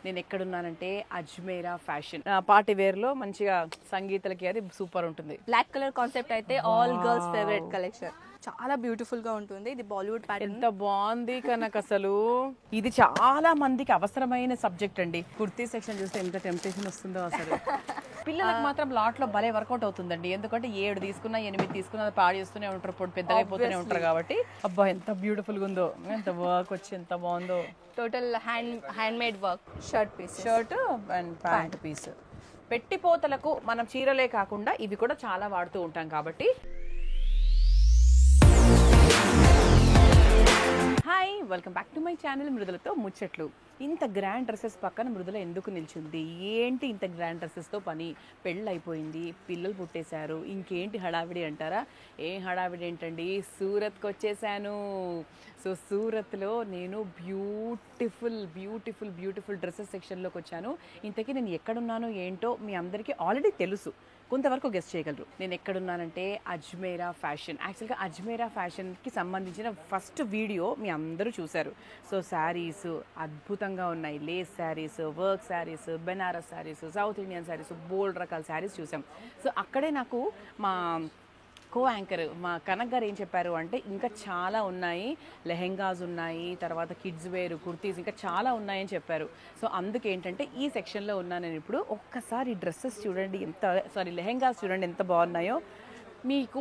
నేను ఎక్కడున్నానంటే Ajmera fashion party wear లో మంచిగా సంగీతలకి అది సూపర్ ఉంటుంది. బ్లాక్ కలర్ కాన్సెప్ట్ అయితే ఆల్ గర్ల్స్ ఫేవరెట్ కలెక్షన్. చాలా బ్యూటిఫుల్ గా ఉంటుంది. ఇది బాలీవుడ్ ప్యాటర్న్. ఎంత బాగుంది కనుక అసలు ఇది చాలా మందికి అవసరమైన సబ్జెక్ట్ అండి. కుర్తీ సెక్షన్ చూస్తే ఎంత టెంప్టేషన్ వస్తుందో అసలు. పిల్లలకు మాత్రం లాట్ లో భలే వర్కౌట్ అవుతుందండి. ఎందుకంటే 7 తీసుకున్నా 8 తీసుకున్నా అది పాడు చేస్తూనే ఉంటారు, పొడి పెద్దగా అయిపోతూనే ఉంటారు కాబట్టి. అబ్బా ఎంత బ్యూటిఫుల్ గా ఉందో, ఎంత వర్క్ వచ్చి ఎంత బాగుందో. Total handmade work. Shirt and pant piece. పెట్టిపోతలకు మనం చీరలే కాకుండా ఇవి కూడా చాలా వాడుతూ ఉంటాం కాబట్టి. Hi, welcome back to my channel మృదులతో ముచ్చట్లు. ఇంత గ్రాండ్ డ్రెస్సెస్ పక్కన మృదుల ఎందుకు నిల్చుంది? ఏంటి ఇంత గ్రాండ్ డ్రెస్సెస్తో పని? పెళ్ళి అయిపోయింది, పిల్లలు పుట్టేశారు, ఇంకేంటి హడావిడి అంటారా? ఏం హడావిడి ఏంటండి, సూరత్కి వచ్చేసాను. సో సూరత్లో నేను బ్యూటిఫుల్ బ్యూటిఫుల్ బ్యూటిఫుల్ డ్రెస్సెస్ సెక్షన్లోకి వచ్చాను. ఇంతకీ నేను ఎక్కడున్నానో ఏంటో మీ అందరికీ ఆల్రెడీ తెలుసు, కొంతవరకు గెస్ట్ చేయగలరు. నేను ఎక్కడున్నానంటే అజ్మేరా ఫ్యాషన్. యాక్చువల్గా అజ్మేరా ఫ్యాషన్కి సంబంధించిన ఫస్ట్ వీడియో మీ అందరూ చూశారు. సో శారీస్ అద్భుతంగా ఉన్నాయి, lace saris, work saris, Banaras saris, south Indian saris, బోల్డ్ రకాల శారీస్ చూసాం. సో అక్కడే నాకు మా కో యాంకర్ మా కనక్ గారు ఏం చెప్పారు అంటే ఇంకా చాలా ఉన్నాయి, లెహెంగాస్ ఉన్నాయి, తర్వాత కిడ్స్ వేర్, కుర్తీస్ ఇంకా చాలా ఉన్నాయని చెప్పారు. సో అందుకేంటంటే ఈ సెక్షన్లో ఉన్నాను నేను ఇప్పుడు. ఒక్కసారి డ్రెస్సెస్ చూడండి, లెహెంగాస్ చూడండి ఎంత బాగున్నాయో. మీకు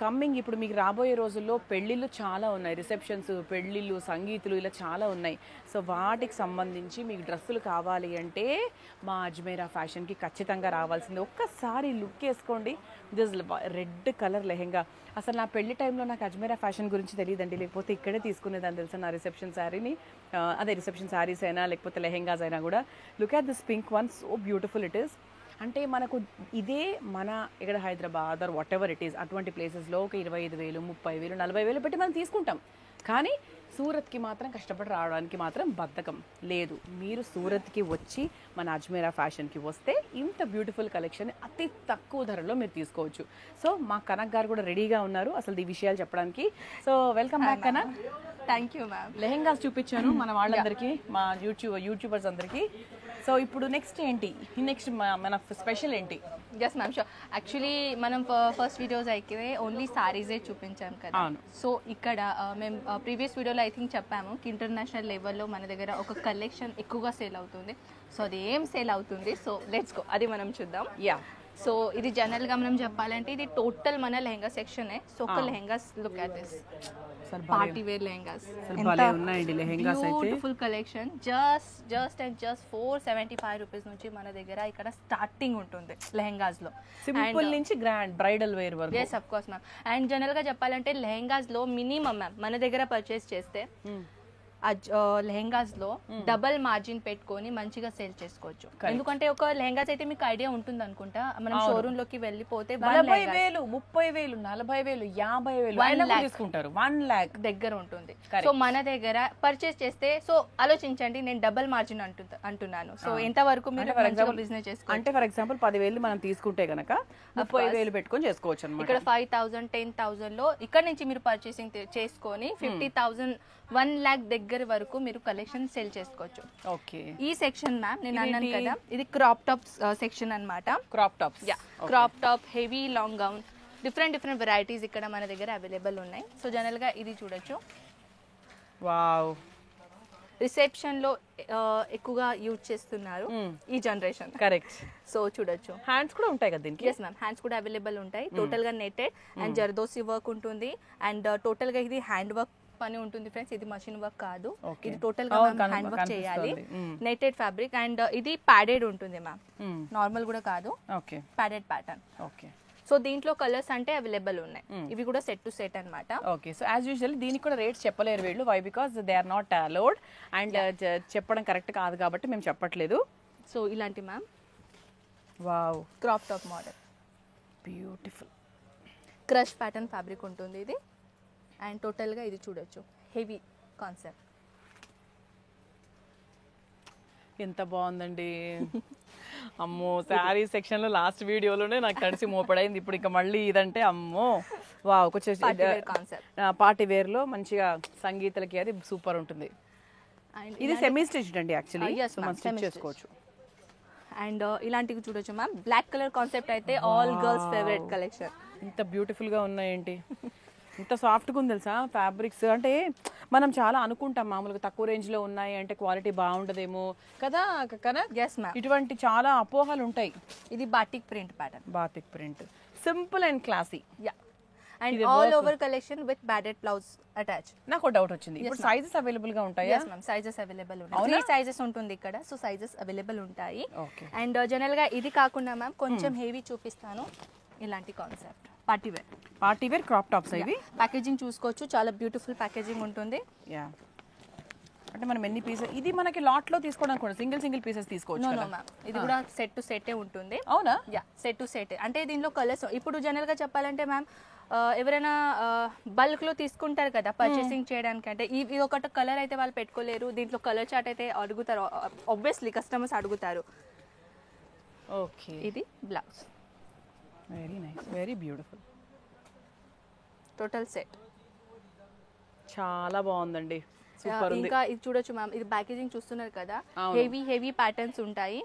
కమ్మింగ్ ఇప్పుడు మీకు రాబోయే రోజుల్లో పెళ్ళిళ్ళు చాలా ఉన్నాయి, రిసెప్షన్స్, పెళ్ళిళ్ళు, సంగీతులు ఇలా చాలా ఉన్నాయి. సో వాటికి సంబంధించి మీకు డ్రెస్సులు కావాలి అంటే మా అజ్మేరా ఫ్యాషన్కి ఖచ్చితంగా రావాల్సింది. ఒక్కసారి లుక్ వేసుకోండి. This red colour lehenga. అసలు నా పెళ్లి టైంలో నాకు అజ్మేరా ఫ్యాషన్ గురించి తెలియదండి, లేకపోతే ఇక్కడే తీసుకునేదాన్ని తెలుసా నా రిసెప్షన్ శారీని. అదే రిసెప్షన్ శారీస్ అయినా లేకపోతే లెహెంగాస్ అయినా కూడా. Look at this pink one, so beautiful it is. అంటే మనకు ఇదే మన ఇక్కడ Hyderabad or whatever it is అటువంటి ప్లేసెస్లో ఒక 25,000, 30,000, 40,000 పెట్టి మనం తీసుకుంటాం. కానీ సూరత్కి మాత్రం కష్టపడి రావడానికి మాత్రం బద్ధకం లేదు. మీరు సూరత్కి వచ్చి మన అజ్మేరా ఫ్యాషన్కి వస్తే ఇంత బ్యూటిఫుల్ కలెక్షన్ అతి తక్కువ ధరలో మీరు తీసుకోవచ్చు. సో మా కనక్ గారు కూడా రెడీగా ఉన్నారు అసలు ఈ విషయాలు చెప్పడానికి. So welcome back Kanak. Thank you ma'am. Lehengas చూపించాను మన వాళ్ళందరికీ, మా యూట్యూబర్స్ అందరికీ. సో ఇప్పుడు నెక్స్ట్ ఏంటి, నెక్స్ట్ మన స్పెషల్ ఏంటి? Yes ma'am, sure. యాక్చువల్లీ మనం ఫస్ట్ వీడియోస్ అయితే ఓన్లీ సారీసే చూపించాం కదా. సో ఇక్కడ మేము ప్రీవియస్ వీడియోలో ఐ థింక్ చెప్పాము ఇంటర్నేషనల్ లెవెల్లో మన దగ్గర ఒక కలెక్షన్ ఎక్కువగా సేల్ అవుతుంది. సో అది ఏం సేల్ అవుతుంది, సో లెట్స్ గో, అది మనం చూద్దాం. యా. సో ఇది జనరల్గా మనం చెప్పాలంటే ఇది టోటల్ మన లెహంగా సెక్షనే. సో ఒక lehengas look at this party wear lehengas. Beautiful collection. Just 475 rupees నుంచి మన దగ్గర ఇక్కడ స్టార్టింగ్ ఉంటుంది లెహంగాస్ లో. సింపుల్ నుంచి గ్రాండ్ బ్రైడల్ వేర్ వరకు. yes of course ma'am. And general గా చెప్పాలంటే లెహంగాస్ లో మినిమం మ్యామ్ మన దగ్గర పర్చేస్ చేస్తే లెహంగాస్ లో డబల్ మార్జిన్ పెట్టుకొని మంచిగా సేల్ చేసుకోవచ్చు. ఎందుకంటే ఒక లెహంగాస్ అయితే మీకు ఐడియా ఉంటుంది అనుకుంటా, మనం షోరూమ్ లోకి వెళ్ళిపోతే 40,000, 30,000, 40,000, 50,000 తీసుకుంటారు. 1 lakh దగ్గర ఉంటుంది. సో మన దగ్గర పర్చేస్ చేస్తే, సో ఆలోచించండి, నేను డబల్ మార్జిన్ అంటున్నాను. సో ఎంత వరకు మీరు బిజినెస్ చేసుకోవచ్చు అంటే ఫర్ ఎగ్జాంపుల్ 10,000 మనం తీసుకుంటే గనక 30,000 పెట్టుకొని చేసుకోవచ్చు అన్నమాట. ఇక్కడ 5,000, 10,000 లో ఇక్కడ నుంచి మీరు పర్చేసింగ్ చేసుకొని 50,000, 1 lakh దగ్గర వరకు మీరు కలెక్షన్ సేల్ చేసుకోవచ్చు. ఓకే. ఈ సెక్షన్ మ్యామ్ నేను అన్నాను కదా, ఇది క్రాప్ టాప్స్ సెక్షన్ అన్నమాట. Crop tops. Yeah, crop top, heavy long gown, different varieties ఇక్కడ మన దగ్గర అవైలబుల్ ఉన్నాయి. సో జనరల్ గా ఇది చూడొచ్చు. వావ్. రిసెప్షన్ లో ఎక్కువగా యూజ్ చేస్తున్నారు ఈ జనరేషన్. కరెక్ట్. సో చూడొచ్చు. హ్యాండ్స్ కూడా ఉంటాయి కదా దీనికి? ఎస్ మ్యామ్, హ్యాండ్స్ కూడా అవైలబుల్ ఉంటాయి. టోటల్ గా నెట్టెడ్ అండ్ జర్దోసి వర్క్ ఉంటుంది. అండ్ టోటల్ గా ఇది హ్యాండ్ వర్క్ పని ఉంటుంది ఫ్రెండ్స్. ఇది మషిన్ వర్క్ కాదు, ఇది టోటల్ గా హ్యాండ్ వర్క్ చేయాలి. నెట్టెడ్ ఫ్యాబ్రిక్ అండ్ ఇది ప్యాడెడ్ ఉంటుంది మ్యామ్, నార్మల్ కూడా కాదు. Okay, padded pattern. Okay. So దీంట్లో కలర్స్ అంటే అవైలబుల్ ఉన్నాయి. ఇవి కూడా సెట్ టు సెట్ అన్నమాట. ఓకే. సో యాజ్ యూజువల్ దీనికి కూడా రేట్స్ చెప్పలేరు వీళ్ళు. Why? Because they are not allowed and చెప్పడం కరెక్ట్ కాదు కాబట్టి మేము చెప్పట్లేదు. సో ఇలాంటి ma'am wow, crop top model, beautiful crush pattern fabric ఉంటుంది ఇది. అండ్ టోటల్గా ఇది చూడొచ్చు, హెవీ కాన్సెప్ట్. ఎంత బాగుందండి. అమ్మో, శారీ సెక్షన్లో లాస్ట్ వీడియోలోనే నాకు తడిసి మోపడైంది. ఇప్పుడు ఇంకా మళ్ళీ ఇదంటే అమ్మో వావ్. కాన్సెప్ట్ పార్టీ వేర్లో మంచిగా సంగీతలకి అది సూపర్ ఉంటుంది. అండ్ ఇది సెమీ స్టిచ్డ్ అండి యాక్చువల్లీ. yes, మనం ma'am, స్టిచ్ semi-stitched. చేసుకోవచ్చు. అండ్ ఇలాంటివి చూడొచ్చు మ్యామ్. బ్లాక్ కలర్ కాన్సెప్ట్ అయితే ఆల్ గర్ల్స్ ఫేవరెట్ కలెక్షన్. ఇంత బ్యూటిఫుల్ గా ఉన్నాయేంటి, ఇంత సాఫ్ట్గా ఉంది తెలుసా ఫ్యాబ్రిక్స్. అంటే మనం చాలా అనుకుంటాం మామూలుగా తక్కువ రేంజ్లో ఉన్నాయి అంటే క్వాలిటీ బాగుండదేమో కదా కదా. Yes ma'am. ఇటువంటి చాలా అపోహలు ఉంటాయి. ఇది batik print pattern. Batik print, simple and classy. Yeah, and all over collection with beaded blouse attach. నాకు ఒక డౌట్ వచ్చింది, ఇప్పుడు సైజెస్ అవైలబుల్ గా ఉంటాయా? yes ma'am, సైజెస్ అవైలబుల్ ఉంటాయి. 3 సైజెస్ ఉంటుంది ఇక్కడ, సో సైజెస్ అవైలబుల్ ఉంటాయి. అండ్ జనరల్ గా ఇది కాకుండా మ్యామ్ కొంచెం హెవీ చూపిస్తాను. ఇలాంటి concept party wear crop tops ఇవి. ప్యాకేజింగ్ చూసుకోవచ్చు, చాలా బ్యూటిఫుల్ ప్యాకేజింగ్ ఉంటుంది. యా, అంటే మనం ఎన్ని పీసెస్, ఇది మనకి లాట్ లో తీసుకోవడానికి కూడా సింగిల్ పీసెస్ తీసుకోవచ్చు నో మ్యామ్, ఇది కూడా సెట్ టు సెటే ఉంటుంది. అవునా? Yeah, set to set. అంటే దీనిలో కలర్స్ ఇప్పుడు జనరల్ గా చెప్పాలంటే మ్యామ్ ఎవరైనా బల్క్ లో తీసుకుంటారు కదా పర్చేసింగ్ చేయడానికి, అంటే ఇది ఒకటి కలర్ అయితే వాళ్ళు పెట్టుకోలేరు, దీంట్లో కలర్ చార్ట్ అయితే అడుగుతారు, ఆబ్వియస్లీ కస్టమర్స్ అడుగుతారు. ఓకే, ఇది blouse. Very nice, very beautiful. Total set చాలా బాగుందండి, సూపర్ ఉంది. ఇంకా ఇది చూడొచ్చు మ్యామ్, ఇది ప్యాకేజింగ్ చూస్తున్నారు కదా, హెవీ ప్యాటర్న్స్ ఉంటాయి.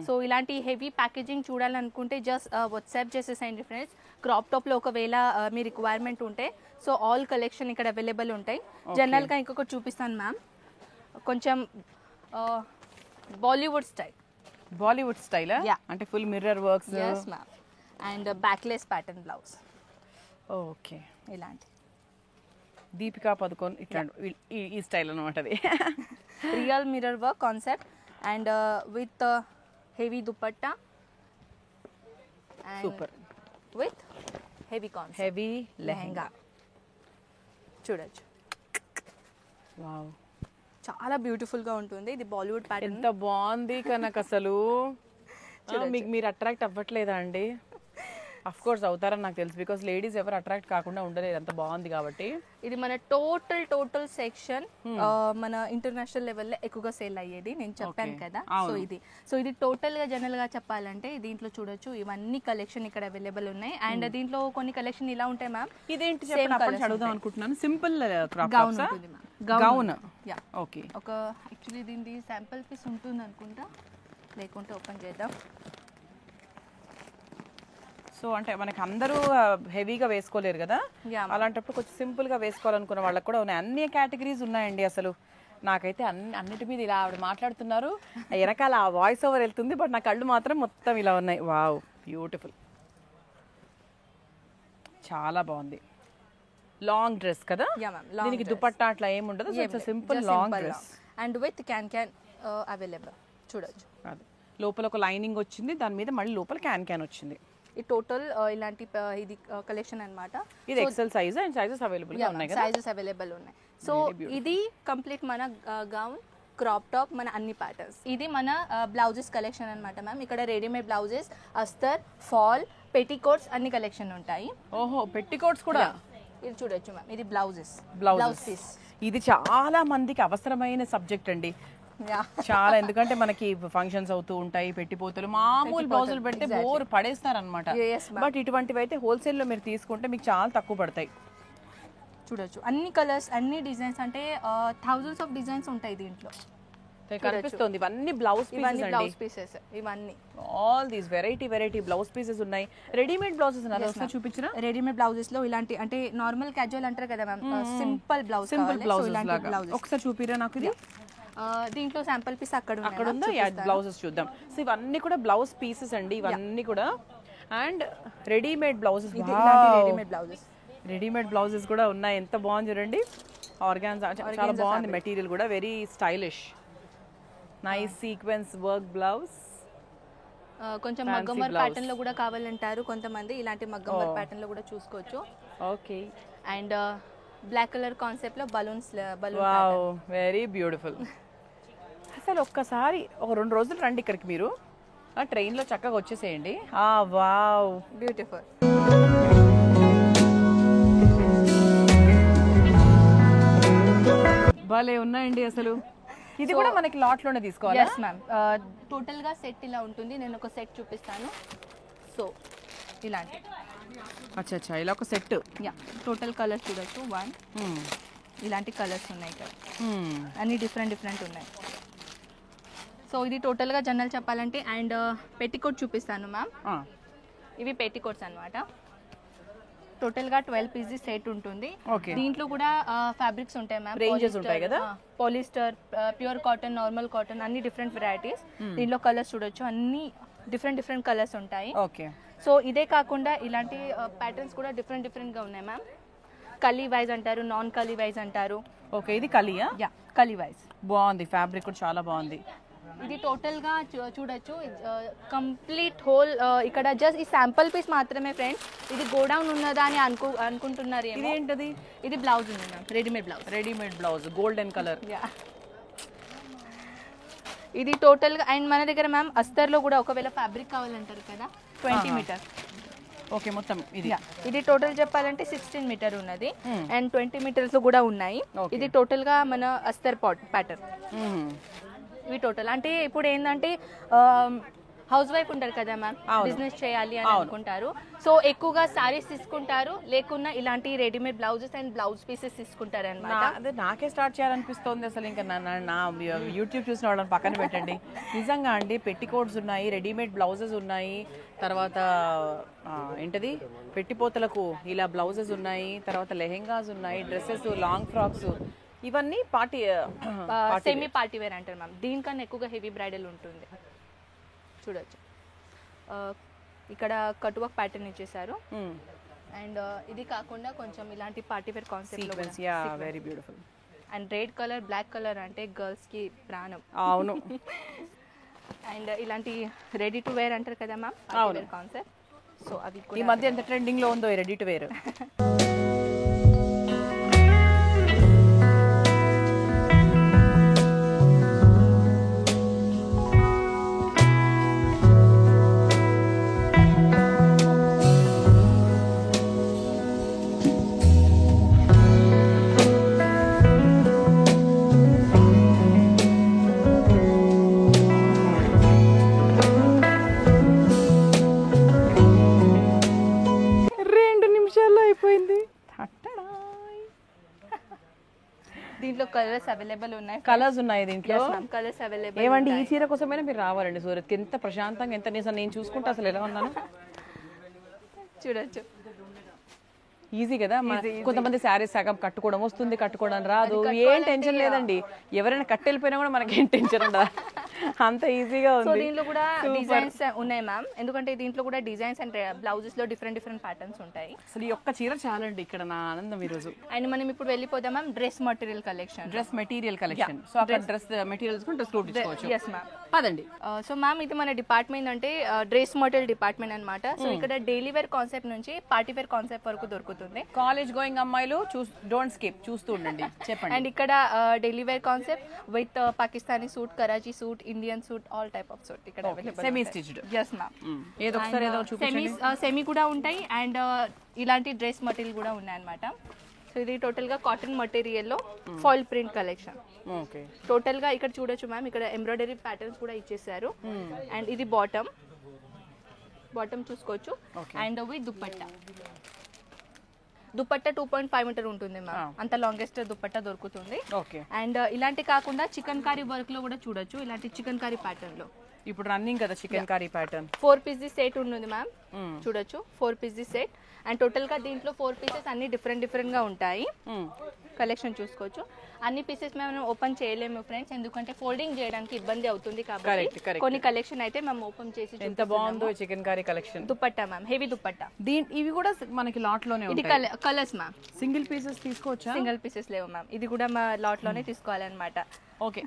సో ఇలాంటి హెవీ ప్యాకేజింగ్ చూడాలనుకుంటే జస్ట్ వాట్సాప్ చేసేసేయండి ఫ్రెండ్స్. క్రాప్ టాప్ లో ఒకవేళ మీ రిక్వైర్మెంట్ ఉంటే, సో ఆల్ కలెక్షన్ ఇక్కడ అవైలబుల్ ఉంటాయి. జనరల్ గా ఇంకొకటి చూపిస్తాను మ్యామ్, కొంచెం బాలీవుడ్ స్టైల్. బాలీవుడ్ స్టైల్ అంటే full mirror works. yes ma'am, and backless pattern blouse. Okay, ఇలాంటి దీపికా పదుకోన్ ఇట్లాంటి ఈ స్టైల్ అనమాట అది. Real mirror work concept and with heavy dupatta, super, with heavy concept, heavy lehenga. చూడొచ్చు, వావ్, చాలా బ్యూటిఫుల్ గా ఉంటుంది. ఇది బాలీవుడ్ ప్యాటర్న్. ఎంత బాగుంది కనుక అసలు. మీకు మీరు అట్రాక్ట్ అవ్వట్లేదా అండి? అఫ్ కోర్స్ అవుతారని నాకు తెలుసు, బికాస్ లేడీస్ ఎవరు అట్రాక్ట్ కాకుండా ఉండలేదు, అంత బాగుంది కాబట్టి. ఇది మన టోటల్ సెక్షన్ మన ఇంటర్నేషనల్ లెవెల్లో ఎక్కువగా సేల్ అయ్యేది, నేను చెప్పాను కదా. సో ఇది టోటల్ గా జనరల్ గా చెప్పాలంటే దీంట్లో చూడొచ్చు ఇవన్నీ కలెక్షన్ ఇక్కడ అవైలబుల్ ఉన్నాయి. అండ్ దీంట్లో కొన్ని కలెక్షన్ ఇలా ఉంటాయి మ్యామ్. ఇదేంటి అడుగుదాం అనుకుంటున్నాను, సింపుల్ గౌన్ ఉంటుంది మ్యామ్. గౌన్. Yeah, okay. ఒక యాక్చువల్లీ దీనిది శాంపుల్ పీస్ ఉంటుంది అనుకుంటా, లేకుంటే ఓపెన్ చేద్దాం. సో అంటే మనకి అందరూ హెవీగా వేసుకోలేరు కదా, అలాంటప్పుడు కొంచెం సింపుల్ గా వేసుకోవాలనుకున్న వాళ్ళకి కూడా ఉన్నాయి. అన్ని కేటగిరీస్ ఉన్నాయండి అసలు. నాకైతే అన్నిటి మీద ఇలా ఆవిడ మాట్లాడుతున్నారు, వెనకాల ఆ వాయిస్ ఓవర్ వెళ్తుంది, బట్ నా కళ్ళు మాత్రం మొత్తం ఇలా ఉన్నాయి. వావ్, బ్యూటిఫుల్, చాలా బాగుంది. లాంగ్ డ్రెస్ కదా, దీనికి దుపట్టా అట్లా ఏముండదు, simple long dress and with can available. చూడొచ్చు, లోపల ఒక లైనింగ్ వచ్చింది, దాని మీద మళ్ళీ లోపల క్యాన్ వచ్చింది. ఈ టోటల్ ఇలాంటి ఇది కలెక్షన్ అన్నమాట. ఇది XL size and sizes available గా ఉన్నాయి కదా, సైజెస్ అవైలబుల్ ఉన్నాయి. సో ఇది కంప్లీట్ మన గౌన్, క్రాప్ టాప్, మన అన్ని ప్యాటర్న్స్. ఇది మన బ్లౌజెస్ కలెక్షన్ అన్నమాట మ్యామ్. ఇక్కడ రెడీమేడ్ బ్లౌజెస్, అస్తర్, ఫాల్, పెట్టికోట్స్ అన్ని కలెక్షన్ ఉంటాయి. ఓహో, పెట్టికోట్స్ కూడా. ఇది చూడొచ్చు మ్యామ్, ఇది బ్లౌజెస్ పీస్. ఇది చాలా మందికి అవసరమైన సబ్జెక్ట్ అండి, చాలా. ఎందుకంటే మనకి ఫంక్షన్స్ అవుతూ ఉంటాయి, పెట్టిపోతలు మామూలు బ్లౌజులు పెడితే బోర్ పడేస్తారు అనమాట. బట్ ఇటువంటివి అయితే హోల్సేల్ లో మీరు తీసుకుంటే మీకు చాలా తక్కువ పడతాయి. చూడొచ్చు అన్ని కలర్స్, అన్ని డిజైన్స్, అంటే థౌజండ్స్ ఆఫ్ డిజైన్స్ ఉంటాయి దీంట్లో. కనిపిస్తుంది ఇవన్నీ బ్లౌజ్ పీసెస్, ఇవన్నీ all these variety blouse pieces ఉన్నాయి. రెడీమేడ్ బ్లౌజెస్ చూపించిన రెడీమేడ్ బ్లౌజెస్ లో ఇలాంటి, అంటే నార్మల్ క్యాజువల్ అంటారు కదా మ్యామ్, సింపుల్ బ్లౌజ్, ఒకసారి చూపిరా నాకు. ఇది దీంట్లో శాంపుల్ పీస్ అక్కడ ఉందా? బ్లౌజెస్ చూద్దాం. సో ఇవన్నీ కూడా బ్లౌజ్ పీసెస్ అండి, ఇవన్నీ కూడా. And readymade blouses, readymade blouses కూడా ఉన్నాయి. ఎంత బాగుంది చూడండి, ఆర్గాన్జా చాలా బాగుంది, మెటీరియల్ కూడా very stylish. Nice sequence work blouse. కొంచెం మగ్గం వర్క్ ప్యాటర్న్ లో కూడా కావాలంటారు కొంతమంది, ఇలాంటి మగ్గం వర్క్ ప్యాటర్న్ లో కూడా చూసుకోవచ్చు. Okay. And black colour concept లో బలూన్. Wow, very beautiful. అసలు ఒక్కసారి ఒక 2 రోజులు రండి ఇక్కడికి, మీరు ట్రైన్ లో చక్కగా వచ్చేసేయండి. Wow, beautiful. భలే ఉన్నాయండి అసలు. ఇది కూడా మనకి లాట్ లోనే తీసుకోవాలి. yes ma'am, టోటల్ గా సెట్ ఇలా ఉంటుంది. నేను ఒక సెట్ చూపిస్తాను. సో ఇలాంటి అచ్చా ఇలా ఒక సెట్. యా, టోటల్ కలర్స్ చూడొచ్చు. 1 ఇలాంటి కలర్స్ ఉన్నాయి ఇక్కడ. అన్ని డిఫరెంట్ ఉన్నాయి. సో ఇది టోటల్గా జనరల్ చెప్పాలంటే. అండ్ పెట్టికోట్ చూపిస్తాను మ్యామ్. ఇవి పెట్టికోట్స్ అనమాట. టోటల్గా 12 పీసెస్ సెట్ ఉంటుంది. దీంట్లో కూడా ఫ్యాబ్రిక్స్ ఉంటాయి మ్యామ్. రేంజెస్ ఉంటాయి కదా. Polyester, pure cotton, normal cotton, అన్ని డిఫరెంట్ వెరైటీస్. దీంట్లో కలర్స్ చూడొచ్చు, అన్ని డిఫరెంట్ కలర్స్ ఉంటాయి. ఓకే. సో ఇదే కాకుండా ఇలాంటి ప్యాటర్న్స్ కూడా డిఫరెంట్గా ఉన్నాయి మ్యామ్. కలీ వైజ్ అంటారు, నాన్ కలీ వైజ్ అంటారు. ఓకే, ఇది కలియా? యా, కలీ వైజ్. బాగుంది, ఫ్యాబ్రిక్ కూడా చాలా బాగుంది. ఇది టోటల్గా చూడొచ్చు. కంప్లీట్ హోల్ ఇక్కడ జస్ట్ ఈ శాంపుల్ పీస్ మాత్రమే ఫ్రెండ్స్. ఇది గోడౌన్ ఉన్నదా అని అనుకుంటున్నారు. ఇది ఏంటది? ఇది బ్లౌజ్ ఉంది ma'am, readymade blouse, golden colour. ఇది టోటల్గా. అండ్ మన దగ్గర మ్యామ్ అస్తర్లో కూడా ఒకవేళ ఫ్యాబ్రిక్ కావాలంటారు కదా, 20 మీటర్. ఓకే, మొత్తం ఇది టోటల్ చెప్పాలంటే 16 మీటర్ ఉన్నది. అండ్ 20 మీటర్స్ కూడా ఉన్నాయి. ఇది టోటల్గా మన అస్తర్ ప్యాటర్న్. ఇవి టోటల్ అంటే ఇప్పుడు ఏంటంటే హౌస్ వైఫ్ ఉంటారు కదా మ్యామ్, బిజినెస్ చేయాలి అని అనుకుంటారు. సో ఎక్కువగా సారీస్ తీసుకుంటారు, లేకున్నా ఇలాంటి readymade blouses and blouse pieces తీసుకుంటారు అనమాట. అదే నాకే స్టార్ట్ చేయాలనిపిస్తుంది అసలు. ఇంకా నా యూట్యూబ్ చూసిన వాళ్ళని పక్కన పెట్టండి. నిజంగా అండి, పెట్టికోట్స్ ఉన్నాయి, రెడీమేడ్ బ్లౌజెస్ ఉన్నాయి, తర్వాత ఏంటది పెట్టిపోతలకు ఇలా బ్లౌజెస్ ఉన్నాయి, తర్వాత లెహెంగాస్ ఉన్నాయి, డ్రెస్సెస్, లాంగ్ ఫ్రాక్స్, ఇవన్నీ సెమీ పార్టీ వేర్ అంటారు మ్యామ్. దీనికన్నా ఎక్కువగా హెవీ బ్రైడల్ ఉంటుంది. చూడొచ్చు, ఇక్కడ కట్ వర్క్ ప్యాటర్న్ ఇచ్చేసారు. అండ్ ఇది కాకుండా కొంచెం ఇలాంటి party wear concept. Very beautiful. And red colour, black colour అంటే గర్ల్స్ కి ప్రాణం. అవును. అండ్ ఇలాంటి రెడీ టు వేర్ అంటారు కదా ma'am, party wear concept. So అవి ఈ మధ్య ఎంత ట్రెండింగ్ లో ఉందో రెడీ టు వేర్. దీంట్లో కలర్స్ అవైలబుల్ ఉన్నాయి. కలర్స్ ఉన్నాయి దీంట్లో. Colours available. ఏమండి, ఈ చీర కోసమైనా మీరు రావాలండి సూరత్. ఎంత ప్రశాంతంగా, ఎంత నేను చూసుకుంటా అసలు ఎలా ఉన్నాను చూడొచ్చు. ఈజీ కదా. కొంతమంది శారీస్ సగం కట్టుకోవడం వస్తుంది, కట్టుకోవడం రాదు, ఏం టెన్షన్ లేదండి. ఎవరైనా కట్టెళ్ళిపోయినా కూడా మనకేం టెన్షన్ ఉండదు, అంత ఈజీగా ఉంది. దీంట్లో కూడా డిజైన్స్ ఉన్నాయి మ్యామ్, ఎందుకంటే దీంట్లో కూడా డిజైన్స్ అండ్ బ్లౌజెస్ లో డిఫరెంట్ ప్యాటర్న్స్ ఉంటాయి. అసలు ఈ ఒక్క చీర చాలండి ఇక్కడ నా ఆనందం ఈ రోజు. అండ్ మనం ఇప్పుడు వెళ్ళిపోదాం ma'am dress material collection. So అక్కడ డ్రెస్ మెటీరియల్స్ కుట్టించుకోవచ్చు. ఎస్ మ్యామ్, పదండి. సో మ్యామ్ ఇది మన డిపార్ట్మెంట్ అంటే డ్రెస్ మెటీరియల్ డిపార్ట్మెంట్ అనమాట. సో ఇక్కడ డైలీ వేర్ కాన్సెప్ట్ నుంచి పార్టీ వేర్ కాన్సెప్ట్ వరకు దొరుకుతుంది. కాలేజ్ గోయింగ్ అమ్మాయిలు డోంట్ స్కిప్, చూస్తూ ఉండండి. చెప్పండి. అండ్ ఇక్కడ daily wear concept with Pakistani suit, Karachi suit, Indian suit, all type of suit ఇక్కడ available. Semi stitched. yes ma'am. ఏదో ఒకసారి ఏదో చూపించండి. సెమీ కూడా ఉంటాయి అండ్ ఇలాంటి డ్రెస్ మెటీరియల్ కూడా ఉన్నాయి అన్నమాట. సో ఇది టోటల్ గా కాటన్ మెటీరియల్ లో foil print collection. Okay. Total గా ఇక్కడ చూడొచ్చు మ్యామ్, ఇక్కడ ఎంబ్రాయిడరీ ప్యాటర్న్స్ కూడా ఇచ్చేసారు. అండ్ ఇది బాటమ్ చూసుకోవచ్చు. అండ్ విత్ దుపట్టా 2.5 మీటర్ ఉంటుంది మ్యామ్, అంత లాంగెస్ట్ దుపట్టా దొరుకుతుంది. అండ్ ఇలాంటి కాకుండా చికెన్ కారీ వర్క్ లో కూడా చూడొచ్చు, ఇలాంటి చికెన్ కారీ ప్యాటర్న్ లో. ఇప్పుడు రన్నింగ్ కదా chikankari pattern. 4 pieces set ఉంటుంది మ్యామ్, చూడొచ్చు 4 పీసెస్ సెట్. అండ్ టోటల్ గా దీంట్లో 4 పీసెస్ అన్ని డిఫరెంట్ గా ఉంటాయి. కలెక్షన్ చూసుకోవచ్చు. అన్ని పీసెస్ మేము ఓపెన్ చేయలేము ఫ్రెండ్స్, ఎందుకంటే ఫోల్డింగ్ చేయడానికి ఇబ్బంది అవుతుంది కాబట్టి కొన్ని కలెక్షన్ అయితే మేము ఓపెన్ చేసి. ఎంత బాగుందో chicken curry collection. Dupatta ma'am, heavy dupatta. ఇవి కూడా మనకి లాట్ లోనే ఇది కలర్స్ మ్యామ్. సింగిల్ పీసెస్ తీసుకోవచ్చా? సింగిల్ పీసెస్ లేవు మ్యామ్, ఇది కూడా మా లాట్ లోనే తీసుకోవాలన్నమాట. ఓకే.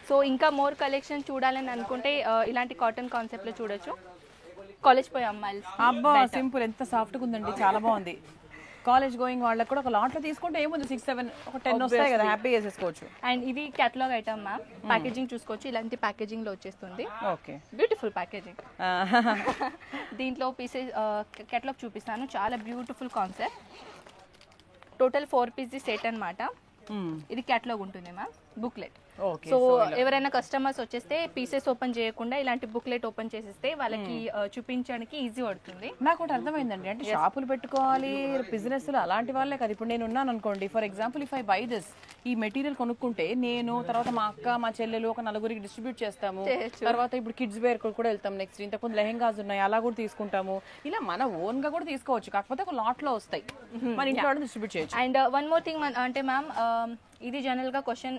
సో ఇంకా మోర్ కలెక్షన్ చూడాలని అనుకుంటే ఇలాంటి కాటన్ కాన్సెప్ట్ లో చూడొచ్చు. కాలేజ్ పోయే అమ్మాయిలు. అబ్బా సింపుల్, ఎంత సాఫ్ట్ గా ఉందండి, చాలా బాగుంది. కాలేజ్ గోయింగ్ వాళ్ళకి కూడా ఒక లాట్ లో తీసుకుంటే ఏముంది, 6-7 ఒక 10 వస్తాయి కదా, హ్యాపీగా వేసేసుకోవచ్చు. అండ్ ఇది కేటలాగ్ ఐటమ్ మ్యామ్, ప్యాకేజింగ్ చూసుకోవచ్చు, ఇలాంటి ప్యాకేజింగ్ లో వచ్చేస్తుంది. Okay, beautiful packaging. దీంట్లో పీసెస్ కేటలాగ్ చూపిస్తాను, చాలా beautiful concept. Total 4 piece set అన్నమాట. ఇది కేటలాగ్ ఉంటుంది మ్యామ్, బుక్లెట్. ఓకే సో ఎవరైనా కస్టమర్స్ వచ్చేస్తే పీసెస్ ఓపెన్ చేయకుండా ఇలాంటి బుక్లెట్ ఓపెన్ చేసేస్తే వాళ్ళకి చూపించడానికి ఈజీ పడుతుంది. నాకు ఒకటి అర్థమైందండి, అంటే షాపులు పెట్టుకోవాలి బిజినెస్ అలాంటి వాళ్ళే కదా. ఇప్పుడు నేను ఉన్నాను అనుకోండి, for example if I by this, ఈ మెటీరియల్ కొనుక్కుంటే నేను తర్వాత మా అక్క మా చెల్లెలు ఒక నలుగురికి డిస్ట్రిబ్యూట్ చేస్తాము. తర్వాత ఇప్పుడు కిడ్స్ వేర్ కూడా వెళ్తాం నెక్స్ట్, ఇంతకుముందు లెహెంగాస్ ఉన్నాయి అలా కూడా తీసుకుంటాము. ఇలా మన ఓన్ గా కూడా తీసుకోవచ్చు, కాకపోతే ఒక లాట్ లో వస్తాయి, మన ఇంట్లో డిస్ట్రిబ్యూట్ చేయొచ్చు. అండ్ వన్ మోర్ థింగ్ అంటే మ్యామ్, ఇది జనరల్ గా క్వశ్చన్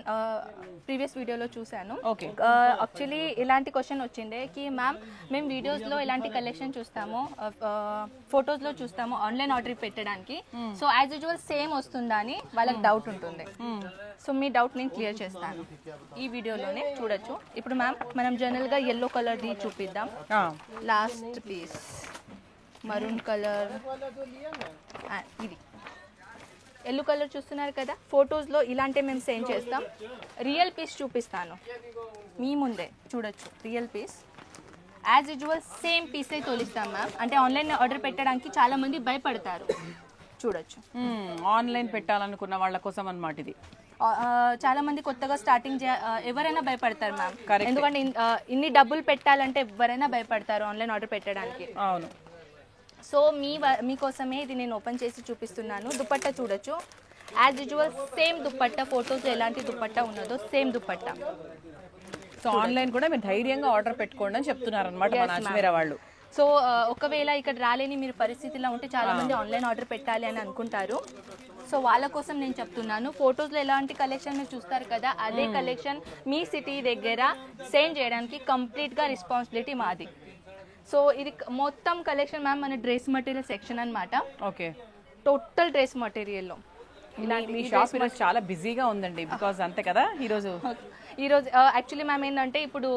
ప్రీవియస్ వీడియోలో చూసాను. ఓకే, యాక్చువల్లీ ఇలాంటి క్వశ్చన్ వచ్చిండే కి మ్యామ్ మేము వీడియోస్ లో ఇలాంటి కలెక్షన్ చూస్తాము, ఫొటోస్ లో చూస్తాము ఆన్లైన్ ఆర్డర్ పెట్టడానికి, సో యాజ్ యూజువల్ సేమ్ వస్తుందా అని వాళ్ళకి డౌట్ ఉంటుంది. సో మీ డౌట్ నేను క్లియర్ చేస్తాను ఈ వీడియోలోనే, చూడొచ్చు. ఇప్పుడు మ్యామ్ మనం జనరల్ గా ఎల్లో కలర్ ది చూపిద్దాం. లాస్ట్ పీస్ మరూన్ కలర్, ఇది ఎల్లో కలర్ చూస్తున్నారు కదా, ఫొటోస్ లో ఇలాంటి మేము సెండ్ చేస్తాం. రియల్ పీస్ చూపిస్తాను మీ ముందే, చూడొచ్చు. Real piece as usual same పీసే తోలిస్తాం మ్యామ్. అంటే ఆన్లైన్ ఆర్డర్ పెట్టడానికి చాలా మంది భయపడతారు, చూడొచ్చు. ఆన్లైన్ పెట్టాలనుకున్న వాళ్ళ కోసం అన్నమాట ఇది. చాలా మంది కొత్తగా స్టార్టింగ్ ఎవరైనా భయపడతారు మ్యామ్, ఎందుకంటే ఇన్ని డబ్బులు పెట్టాలంటే ఎవరైనా భయపడతారు ఆన్లైన్ ఆర్డర్ పెట్టడానికి. అవును. సో మీకోసమే ఇది నేను ఓపెన్ చేసి చూపిస్తున్నాను. దుపట్టా చూడొచ్చు, as usual same dupatta, photos ఎలాంటి దుపట్టా ఉన్నదో సేమ్ దుపట్టా. సో ఆన్లైన్ కూడా మీరు ధైర్యంగా ఆర్డర్ పెట్టుకోండి అని చెప్తున్నారు అనమాట మన అజ్మీరా వాళ్ళు. సో ఒకవేళ ఇక్కడ రాలేని మీరు పరిస్థితిలో ఉంటే చాలా మంది ఆన్లైన్ ఆర్డర్ పెట్టాలి అని అనుకుంటారు. సో వాళ్ళ కోసం నేను చెప్తున్నాను, ఫొటోస్లో ఎలాంటి కలెక్షన్ మీరు చూస్తారు కదా, అదే కలెక్షన్ మీ సిటీ దగ్గర సెండ్ చేయడానికి కంప్లీట్గా రెస్పాన్సిబిలిటీ మాది. సో ఇది మొత్తం కలెక్షన్ మ్యామ్ మన డ్రెస్ మెటీరియల్ సెక్షన్ అన్నమాట. ఓకే, టోటల్ డ్రెస్ మెటీరియల్లో ఇలాంటి మీ షాప్ ఈరోజు చాలా బిజీగా ఉందండి, బికాజ్ అంతే కదా ఈరోజు. యాక్చువల్లీ మ్యామ్ ఏంటంటే ఇప్పుడు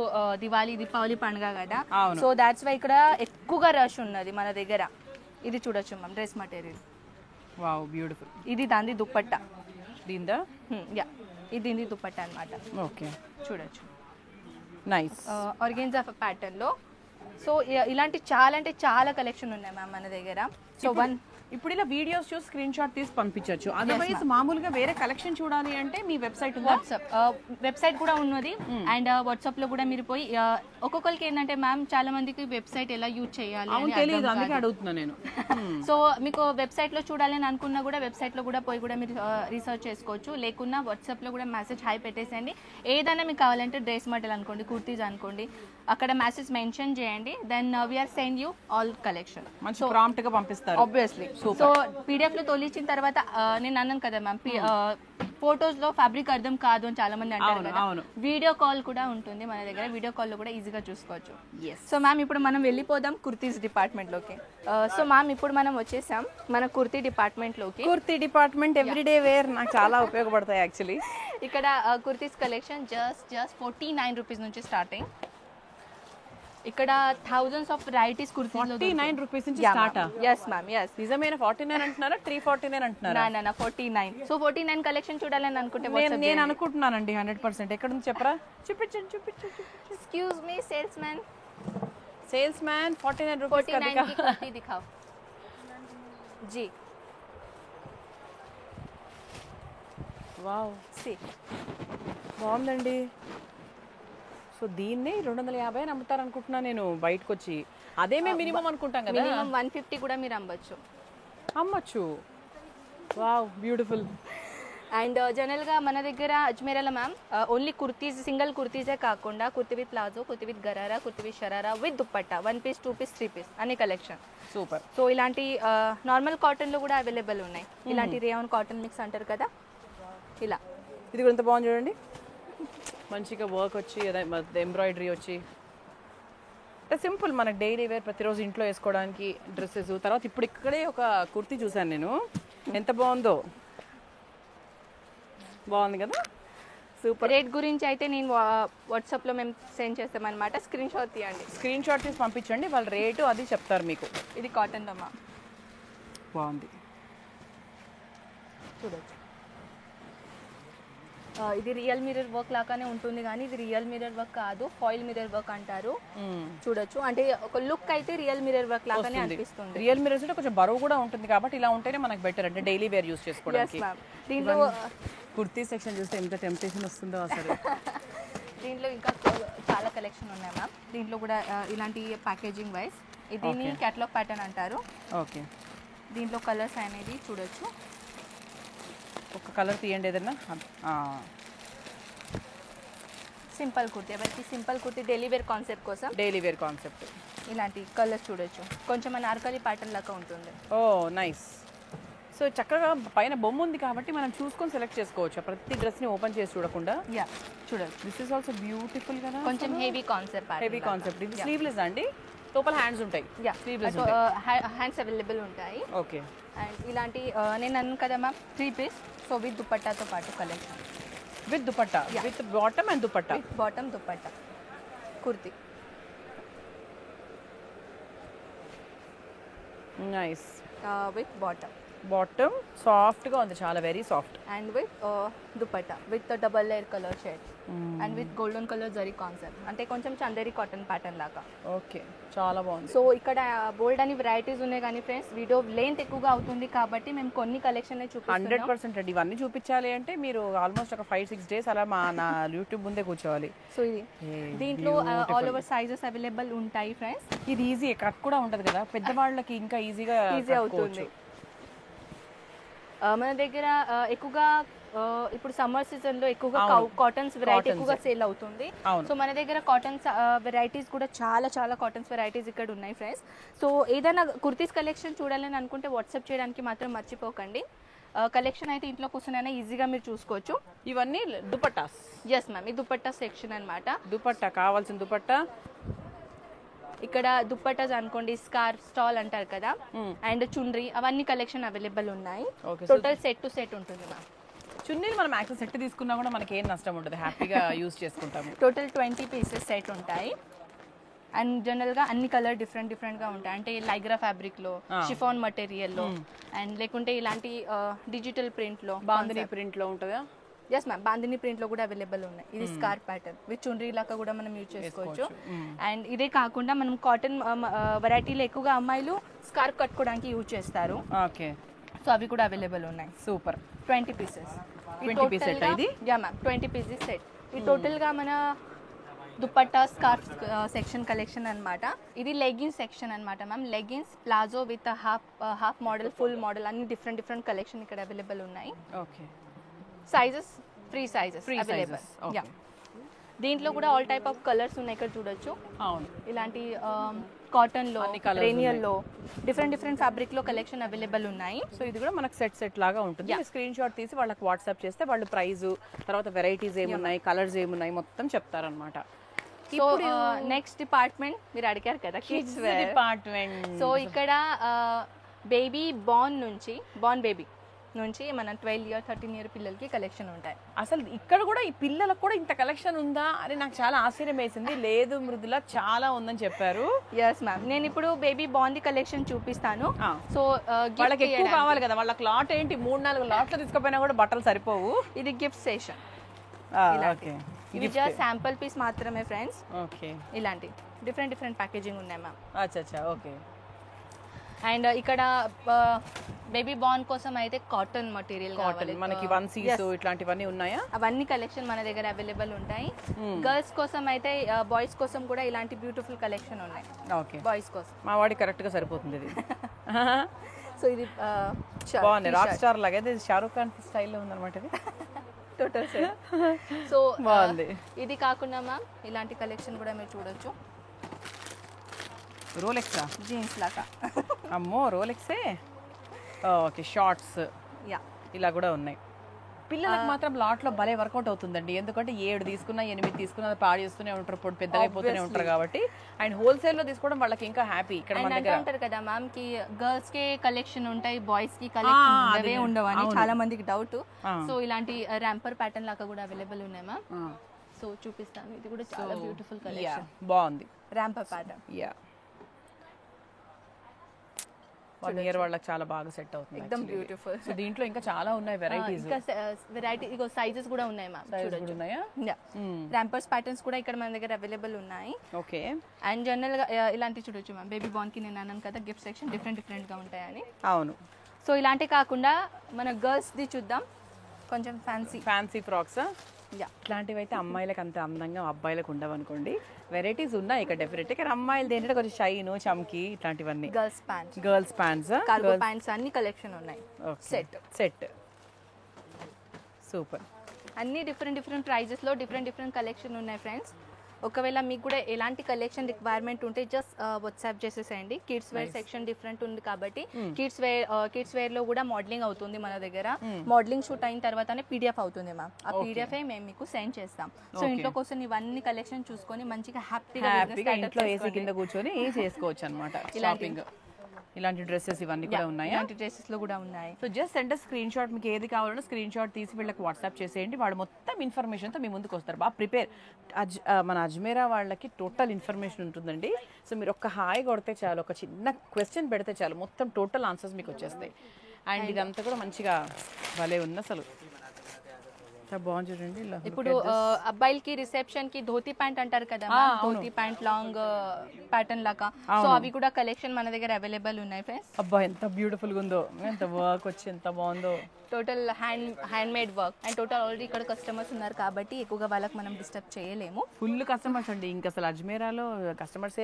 దీపావళి పండుగ కదా, సో దాట్స్ వై ఇక్కడ ఎక్కువగా రష్ ఉన్నది మన దగ్గర. ఇది చూడొచ్చు ma'am dress material. Wow, beautiful. ఇది దాని దుపట్టా, దీందా? యా, ఇది దీని దుపట్టా అన్నమాట. ఓకే, చూడొచ్చు. నైస్. ఆర్గెన్జా ప్యాటర్న్ లో. సో ఇలాంటి చాలా అంటే చాలా కలెక్షన్ ఉన్నాయి మ్యామ్ మన దగ్గర. సో ఇప్పుడు ఇలా వీడియోస్ చూసి స్క్రీన్ షాట్ తీసి పంపించవచ్చు. అదర్వైజ్ మామూలుగా వేరే కలెక్షన్ చూడాలి అంటే మీ వెబ్సైట్ ఉందా? వెబ్సైట్ కూడా ఉన్నది, అండ్ వాట్సాప్ లో కూడా మీరు పోయి, ఒక్కొక్కరికి ఏంటంటే మ్యామ్ చాలా మందికి వెబ్సైట్ ఎలా యూజ్ చేయాలి తెలియదు, అందుకే అడుగుతున్నా నేను. సో మీకు వెబ్సైట్ లో చూడాలని అనుకున్నా కూడా వెబ్సైట్ లో కూడా పోయి కూడా మీరు రీసెర్చ్ చేసుకోవచ్చు, లేకున్నా వాట్సాప్ లో కూడా మెసేజ్ హై పెట్టేసేయండి. ఏదైనా మీకు కావాలంటే డ్రెస్ మెటీరియల్ అనుకోండి, కుర్తీస్ అనుకోండి, అక్కడ మెసేజ్ మెన్షన్ చేయండి, then we are send you all collection. మంచి ప్రాంప్ట్ గా పంపిస్తారు ఆబ్వియస్లీ. సో పీడిఎఫ్ లో తోలిచ్చిన తర్వాత నేను అన్నాను కదా మ్యామ్, ఫోటోస్ లో ఫ్యాబ్రిక్ అర్థం కాదు అని చాలా మంది అంటారు కదా, వీడియో కాల్ కూడా ఉంటుంది మన దగ్గర, వీడియో కాల్ లో కూడా ఈజీగా చూసుకోవచ్చు. సో మ్యామ్ ఇప్పుడు మనం వెళ్ళిపోదాం కుర్తీస్ డిపార్ట్మెంట్ లోకి. సో మ్యామ్ ఇప్పుడు మనం వచ్చేసాం మన కుర్తీ డిపార్ట్మెంట్ లోకి. కుర్తీ డిపార్ట్మెంట్ ఎవ్రీడే వేర్ నాకు చాలా ఉపయోగపడతాయి యాక్చువల్లీ. ఇక్కడ కుర్తీస్ కలెక్షన్ జస్ట్ 49 రూపీస్ నుంచి స్టార్టింగ్. ఇక్కడ thousands of varieties kurtis 49 rupees నుంచి స్టార్ట్. yes ma'am, yes. నిజమైన 49 అంటున్నారా 349 అంటున్నారా? నా 49. సో 49 కలెక్షన్ చూడాలని అనుకుంటే నేను అనుకుంటున్నానండి 100%. ఎక్కడ ఉంది చెప్పరా? చూపించండి. Excuse me sales man 49 rupees का की कुर्ती दिखाओ जी. వావ్, సి బాగుందండి. సో దీన్ని 250 అని అమ్ముతారు అనుకుంటున్నా నేను బయటకు వచ్చి. అదే మేము మినిమం అనుకుంటాం కదా. మినిమం 150 కూడా మీరు అమ్మచ్చు. Wow, beautiful. అండ్ జనరల్గా మన దగ్గర అజ్మీరాలో మ్యామ్ ఓన్లీ కుర్తీస్, సింగిల్ కుర్తీసే కాకుండా kurti with palazzo, kurti with gharara, kurti with sharara with dupatta, 1 piece 2 piece 3 piece అనే కలెక్షన్. సూపర్. సో ఇలాంటి నార్మల్ కాటన్లో కూడా అవైలబుల్ ఉన్నాయి. ఇలాంటి రేయాన్ కాటన్ మిక్స్ అంటారు కదా, ఇలా. ఇది కూడా ఎంత బాగుంది చూడండి, మంచిగా వర్క్ వచ్చి ఎంబ్రాయిడరీ వచ్చి, సింపుల్ మనకు డైలీ వేర్ ప్రతిరోజు ఇంట్లో వేసుకోవడానికి డ్రెస్సెస్. తర్వాత ఇప్పుడు ఇక్కడే ఒక కుర్తీ చూసాను నేను, ఎంత బాగుందో, బాగుంది కదా, సూపర్. రేట్ గురించి అయితే నేను వాట్సాప్లో మేము సెండ్ చేస్తామన్నమాట, స్క్రీన్ షాట్ తీయండి, స్క్రీన్ షాట్ తీసి పంపించండి, వాళ్ళ రేటు అది చెప్తారు మీకు. ఇది కాటన్ అమ్మా, బాగుంది, చూడొచ్చు. ఇది రియల్ మిర్రర్ వర్క్ లాగానే ఉంటుంది, కానీ ఇది రియల్ మిర్రర్ వర్క్ కాదు, ఫాయిల్ మిర్రర్ వర్క్ అంటారు. చూడొచ్చు, అంటే ఒక లుక్ అయితే రియల్ మిర్రర్ వర్క్ లాగానే అనిపిస్తుంది. రియల్ మిర్రర్స్ అంటే కొంచెం బరువు కూడా ఉంటుంది కాబట్టి ఇలా ఉంటేనే మనకు బెటర్, అంటే డైలీ వేర్ యూస్ చేసుకోవడానికి. దీంట్లో కుర్తీ సెక్షన్ చూస్తే ఎంత టెంప్టేషన్ వస్తుందో అసలు. దీంట్లో ఇంకా చాలా కలెక్షన్ ఉన్నాయి మ్యామ్. దీంట్లో కూడా ఇలాంటి ప్యాకేజింగ్ వైజ్ దీన్ని క్యాటలాగ్ ప్యాటర్న్ అంటారు. ఓకే, దీంట్లో కలర్స్ అనేది చూడొచ్చు. ఒక కలర్ తీయండి ఏదన్నా. సింపుల్ కుర్తీ, ఎవరికి simple kurti daily wear concept కోసం, డైలీ వేర్ కాన్సెప్ట్. ఇలాంటి కలర్స్ చూడొచ్చు. కొంచెం అనార్కలి ప్యాటర్న్ లాగా ఉంటుంది. ఓ నైస్. సో చక్కగా పైన బొమ్మ ఉంది కాబట్టి మనం చూసుకొని సెలెక్ట్ చేసుకోవచ్చు, ప్రతి డ్రెస్ని ఓపెన్ చేసి చూడకుండా. యా చూడొచ్చు. దిస్ ఈస్ ఆల్సో బ్యూటిఫుల్ కదా, కొంచెం హెవీ కాన్సెప్ట్. Heavy concept. ఇది స్లీవ్లెస్ అండి, లోపల హ్యాండ్స్ ఉంటాయి. యా స్లీవ్లెస్ హ్యాండ్స్ అవైలబుల్ ఉంటాయి. ఓకే. అండ్ ఇలాంటి నేను అన్నాను కదా మ్యామ్ 3 పీస్. సో విత్ దుపట్టాతో పాటు collection. With dupatta, with bottom and dupatta. With bottom dupatta kurti. Nice. With bottom సాఫ్ట్గా ఉంది, చాలా very soft. And with dupatta with double layer colour shade and with golden colour zari concept, అంటే కొంచెం చందేరి కాటన్ ప్యాటర్న్ లాగా. ఓకే, చాలా బాగుంది. So ఇక్కడ బోల్డ్ అని వెరైటీస్ ఉన్నాయి కానీ ఫ్రెండ్స్ వీడియో లెంత్ ఎక్కువగా అవుతుంది కాబట్టి మేము కొన్ని కలెక్షన్ చూపిస్తున్నాం. 100% అండి. ఇవన్నీ చూపించాలి అంటే మీరు ఆల్మోస్ట్ ఒక 5-6 డేస్ అలా నా యూట్యూబ్ ముందే కూర్చోవాలి. సో ఇది దీంట్లో ఆల్ ఓవర్ సైజెస్ అవైలబుల్ ఉంటాయి ఫ్రెండ్స్. ఇది ఈజీ, కట్ కూడా ఉంటుంది కదా, పెద్దవాళ్ళకి ఇంకా ఈజీ అవుతుంది. మన దగ్గర ఎక్కువగా ఇప్పుడు సమ్మర్ సీజన్ లో ఎక్కువగా కాటన్స్ వెరైటీ ఎక్కువగా సేల్ అవుతుంది. సో మన దగ్గర కాటన్స్ వెరైటీస్ కూడా చాలా కాటన్స్ వెరైటీస్ ఇక్కడ ఉన్నాయి ఫ్రెండ్స్. సో ఏదైనా కుర్తీస్ కలెక్షన్ చూడాలని అనుకుంటే వాట్సాప్ చేయడానికి మాత్రం మర్చిపోకండి. కలెక్షన్ అయితే ఇంట్లో కూర్చొని ఈజీగా మీరు చూసుకోవచ్చు. ఇవన్నీ దుపట్టాస్. ఎస్ మ్యామ్, ఈ దుపట్టా సెక్షన్ అన్నమాట. దుపట్టా కావాల్సిన దుపట్టా. ఇక్కడ దుప్పటాస్ అనుకోండి, స్కార్ఫ్ స్టాల్ అంటారు కదా, అండ్ చున్రీ, అవన్నీ కలెక్షన్ అవైలబుల్ ఉన్నాయి. టోటల్ సెట్ టు సెట్ ఉంటుంది మ్యామ్. చున్నీలు మనం యాక్సెస్ సెట్ తీసుకున్నా కూడా మనకి ఏం నష్టం ఉంటుంది, హ్యాపీగా యూజ్ చేసుకుంటాము. టోటల్ 20 పీసెస్ సెట్ ఉంటాయి. అండ్ జనరల్ గా అన్ని కలర్ డిఫరెంట్ గా ఉంటాయి, అంటే లైగ్రా ఫ్యాబ్రిక్ లో, షిఫాన్ మెటీరియల్ లో, అండ్ లేకుంటే ఇలాంటి డిజిటల్ ప్రింట్ లో, బాందిని ప్రింట్ లో ఉంటుందా? ఎస్ మ్యామ్, బాందిని ప్రింట్ లో కూడా అవైలబుల్ ఉన్నాయి. ఇది స్కార్ఫ్ ప్యాటర్న్ విత్ చున్రీ లాగా కూడా మనం యూజ్ చేసుకోవచ్చు. అండ్ ఇదే కాకుండా మనం కాటన్ వెరైటీలో ఎక్కువగా అమ్మాయిలు స్కార్ఫ్ కట్టుకోవడానికి యూజ్ చేస్తారు. ఓకే. సో అవి కూడా అవైలబుల్ ఉన్నాయి. సూపర్. 20 పీసెస్. 20 పీస్ సెట్ ఇది? Yeah ma'am, 20 pieces set. ఈ టోటల్ గా మన దుపట్టా స్కార్ఫ్ సెక్షన్ కలెక్షన్ అన్నమాట. ఇది లెగిన్స్ సెక్షన్ అన్నమాట ma'am. Leggings, palazzo with half model, full model, అన్ని డిఫరెంట్ కలెక్షన్ ఇక్కడ అవైలబుల్ ఉన్నాయి. Okay. Sizes free sizes available. Yeah, దీంట్లో కూడా ఆల్ టైప్ ఆఫ్ కలర్స్ ఉన్నాయి ఇక్కడ చూడొచ్చు. అవును, ఇలాంటి కాటన్ లో, రేనియల్ లో, డిఫరెంట్ ఫ్యాబ్రిక్ లో కలెక్షన్ అవైలబుల్ ఉన్నాయి. సో ఇది కూడా మనకు సెట్ లాగా ఉంటుంది. స్క్రీన్ షాట్ తీసి వాళ్ళకి వాట్సాప్ చేస్తే వాళ్ళు ప్రైస్, తర్వాత వెరైటీస్ ఏమున్నాయి, కలర్స్ ఏమున్నాయి మొత్తం చెప్తారనమాట. సో నెక్స్ట్ డిపార్ట్మెంట్ మీరు అడిగారు కదా, కిడ్స్ డిపార్ట్మెంట్. సో ఇక్కడ బేబీ బార్న్ బేబీ నుంచి మన 12 ఇయర్ 13 ఇయర్ పిల్లలకి కలెక్షన్ ఉంటాయి. అసలు ఇక్కడ కూడా ఈ పిల్లలకు కూడా ఇంత కలెక్షన్ ఉందా అని నాకు చాలా ఆశ్చర్యం వేసింది. లేదు మృదుల, చాలా ఉందని చెప్పారు. ఎస్ మ్యామ్, నేను ఇప్పుడు బేబీ బాంది కలెక్షన్ చూపిస్తాను. సో వాళ్ళకి ఎక్కువ కావాలి కదా, వాళ్ళకి లాట్ ఏంటి 3-4 లాట్లు తీసుకుపోయినా కూడా బట్టలు సరిపోవు. ఇది గిఫ్ట్ సెషన్. ఓకే, ఇది జస్ట్ శాంపుల్ పీస్ మాత్రమే ఫ్రెండ్స్. ఓకే. ఇలాంటి డిఫరెంట్ ప్యాకేజింగ్ ఉన్నాయి మ్యామ్. అచ్చా, ఓకే. అండ్ ఇక్కడ బేబీ బార్న్ కోసం అయితే కాటన్ మెటీరియల్ కావాలి మనకి, 1C's ఇట్లాంటివన్నీ ఉన్నాయా? అవన్నీ కలెక్షన్ మన దగ్గర అవైలబుల్ ఉంటాయి. గర్ల్స్ కోసం అయితే, బాయ్స్ కోసం కూడా ఇలాంటి బ్యూటిఫుల్ కలెక్షన్ ఉన్నాయి. ఓకే, బాయ్స్ కోసం మా వాడి కరెక్ట్ గా సరిపోతుంది ఇది. సో ఇది బాగుంది, రాక్ స్టార్ లాగా. ఇది షారూక్ ఖాన్ స్టైల్లో ఉందన్నమాట ఇది. Total set. సో బాగుంది. ఇది కాకుండా మ్యామ్ ఇలాంటి కలెక్షన్ కూడా మీరు చూడొచ్చు. రోలెక్సా? జీన్స్ లాగా. అమ్మో, రోలెక్సే. ఓకే, షార్ట్స్ ఇలా కూడా ఉన్నాయి. పిల్లలకు మాత్రం లాట్ లో భలే వర్కౌట్ అవుతుందండి. ఎందుకంటే 7 తీసుకున్నా 8 తీసుకున్నా పాడు చేస్తూనే ఉంటారు, పెద్దగా అయిపోతూనే ఉంటారు కాబట్టి. అండ్ హోల్సేల్ లో తీసుకోవడం వాళ్ళకి ఇంకా హ్యాపీ. ఇక్కడ మన దగ్గర అంటారు కదా మ్యామ్ కి గర్ల్స్ కి కలెక్షన్ ఉంటాయి, బాయ్స్ కి కలెక్షన్ ఉండవని చాలా మందికి డౌట్. సో ఇలాంటి ర్యాంపర్ ప్యాటర్న్ లాగా కూడా అవైలబుల్ ఉన్నాయి మ్యామ్. సో చూపిస్తాను. ఇది కూడా చాలా బ్యూటిఫుల్ కలెక్షన్, బాగుంది. ర్యాంపర్ ప్యాటర్న్. యా, 1 ఇయర్ వాళ్ళకి చాలా బాగా సెట్ అవుతుంది. ఎక్దమ్ బ్యూటిఫుల్. సో దీంట్లో ఇంకా చాలా ఉన్నాయి వెరైటీస్. ఇంకా వెరైటీ ఇగో సైజెస్ కూడా ఉన్నాయి మ్యామ్. చూడొచ్చు. ఉన్నాయా? యా, ర్యాంపర్స్ ప్యాటర్న్స్ కూడా ఇక్కడ మన దగ్గర అవైలబుల్ ఉన్నాయి. ఓకే. అండ్ జనరల్ గా ఇలాంటి చూడొచ్చు మ్యామ్. బేబీ బార్న్ కి నేను అన్నాను కదా గిఫ్ట్ సెక్షన్ డిఫరెంట్ గా ఉంటాయని. అవును. సో ఇలాంటి కాకుండా మన గర్ల్స్ ది చూద్దాం. కొంచెం ఫ్యాన్సీ ఫ్రాక్స్. యా, ఇట్లాంటివి అయితే అమ్మాయిలకు అంత అందంగా అబ్బాయిలకు ఉండవు అనుకోండి. వెరైటీస్ ఉన్నాయి ఇక్కడ డెఫినెట్. కానీ అమ్మాయిలు ఏంటంటే కొంచెం షైన్, చమ్కీ ఇట్లాంటివన్నీ. Girls pants, girls pants, cargo pants అన్ని కలెక్షన్ ఉన్నాయి. Set super. అన్ని డిఫరెంట్ ప్రైజెస్లో డిఫరెంట్ కలెక్షన్ ఉన్నాయి ఫ్రెండ్స్. ఒకవేళ మీకు కూడా ఎలాంటి కలెక్షన్ రిక్వైర్మెంట్ ఉంటే జస్ట్ వాట్సాప్ చేసేసేయండి. కిడ్స్ వేర్ సెక్షన్ డిఫరెంట్ ఉంది కాబట్టి కిడ్స్ వేర్ లో కూడా మోడలింగ్ అవుతుంది మన దగ్గర. మోడలింగ్ షూట్ అయిన తర్వాతనే పీడిఎఫ్ అవుతుంది మ్యామ్. ఆ పీడిఎఫ్ మేము మీకు సెండ్ చేస్తాం. సో ఇంట్లో కోసం ఇవన్నీ కలెక్షన్ చూసుకొని మంచిగా హ్యాపీగా ఇంట్లో ఏసీ కింద కూర్చొని చేసుకోవచ్చు అనమాట. షాపింగ్ ఇలాంటి డ్రెస్సెస్ ఇవన్నీ కూడా ఉన్నాయి. ఇలాంటి డ్రెస్సెస్ లో కూడా ఉన్నాయి. So just send screen shot, మీకు ఏది కావాలన్నా స్క్రీన్ షాట్ తీసి వీళ్ళకి వాట్సాప్ చేసేయండి. వాడు మొత్తం ఇన్ఫర్మేషన్తో మీ ముందుకు వస్తారు. బాగా ప్రిపేర్. మన అజ్మేరా వాళ్ళకి టోటల్ ఇన్ఫర్మేషన్ ఉంటుందండి. సో మీరు ఒక్క హాయ్ కొడితే చాలు, ఒక చిన్న క్వశ్చన్ పెడితే చాలు, మొత్తం టోటల్ ఆన్సర్స్ మీకు వచ్చేస్తాయి. అండ్ ఇదంతా కూడా మంచిగా భలే ఉంది అసలు. బాగుంది చూడండి. ఇప్పుడు అబ్బాయిలకి రిసెప్షన్ కి ధోతి ప్యాంట్ అంటారు కదా, ధోతి ప్యాంట్ లాంగ్ ప్యాటర్న్ లాగా. సో అవి కూడా కలెక్షన్ మన దగ్గర అవైలబుల్ ఉన్నాయి ఫ్రెండ్స్. అబ్బా ఎంత బ్యూటిఫుల్ గా ఉందో, ఎంత వర్క్ వచ్చి ఎంత బాగుందో. Total handmade work. And total already ఇక్కడ కస్టమర్స్ ఉన్నారు కాబట్టి ఎక్కువగా వాళ్ళకి మనం డిస్టర్బ్ చేయలేము. ఫుల్ కస్టమర్స్ అండి. ఇంకా అసలు అజ్మేరాలో కస్టమర్స్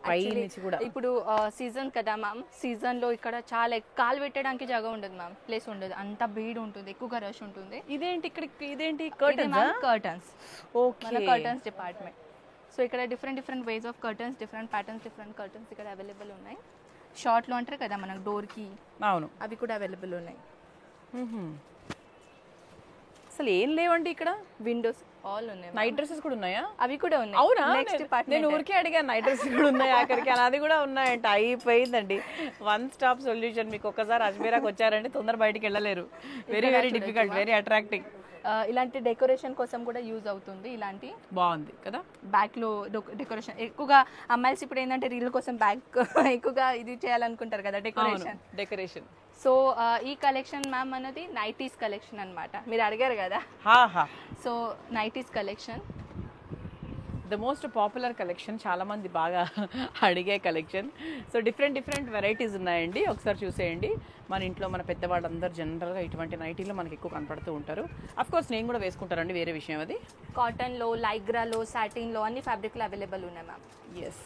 పై నుంచి కూడా. ఇప్పుడు సీజన్ కదా మ్యామ్, సీజన్ లో ఇక్కడ చాలా కాలు పెట్టడానికి జాగా ఉండదు మ్యామ్, ప్లేస్ ఉండదు, అంత భీడ్ ఉంటుంది, ఎక్కువగా రష్ ఉంటుంది. ఇదేంటి కర్టన్స్. ఓకే, మన కర్టన్స్ డిపార్ట్మెంట్. సో ఇక్కడ different ways of curtains, different patterns, different curtains ఇక్కడ అవైలబుల్ ఉన్నాయి. షార్ట్ లో అంటారు కదా మనకు డోర్ కి, అవును, అవి కూడా అవైలబుల్ ఉన్నాయి. అసలు ఏం లేవండి ఇక్కడ. విండోస్ ఆల్ ఉన్నాయి. నైట్ డ్రెస్సెస్ కూడా ఉన్నాయా? అవి కూడా ఉన్నాయి. అవునా? నేను ఊరికే అడిగాను నైట్ డ్రెస్సెస్ కూడా ఉన్నాయి అక్కడికి, అది కూడా ఉన్నాయంట. అయిపోయిందండి. One stop solution. మీకు ఒక్కసారి అజ్మీరాకి వచ్చారంటే తొందర బయటికి వెళ్ళలేరు. Very difficult, very attracting. ఇలాంటి డెకరేషన్ కోసం కూడా యూజ్ అవుతుంది. ఇలాంటి బాగుంది కదా, బ్యాక్ లో డెకరేషన్. ఎక్కువగా అమ్మాయిల్స్ ఇప్పుడు ఏంటంటే రీల్ కోసం బ్యాక్ ఎక్కువగా ఇది చేయాలనుకుంటారు కదా, డెకరేషన్. సో ఈ కలెక్షన్ మ్యామ్ అన్నది నైటీస్ కలెక్షన్ అన్నమాట. మీరు అడిగారు కదా, so nighties collection the most popular collection, చాలా మంది బాగా అడిగే కలెక్షన్. సో డిఫరెంట్ వెరైటీస్ ఉన్నాయండి. ఒకసారి చూసేయండి. మన ఇంట్లో మన పెద్దవాళ్ళందరూ జనరల్గా ఇటువంటి నైటీలో మనకి ఎక్కువ కనపడుతూ ఉంటారు. అఫ్ కోర్స్ నేను కూడా వేసుకుంటారండి, వేరే విషయం అది. కాటన్లో, లైగ్రాలో, సాటిన్లో అన్ని ఫ్యాబ్రిక్లు అవైలబుల్ ఉన్నాయి మ్యామ్. Yes,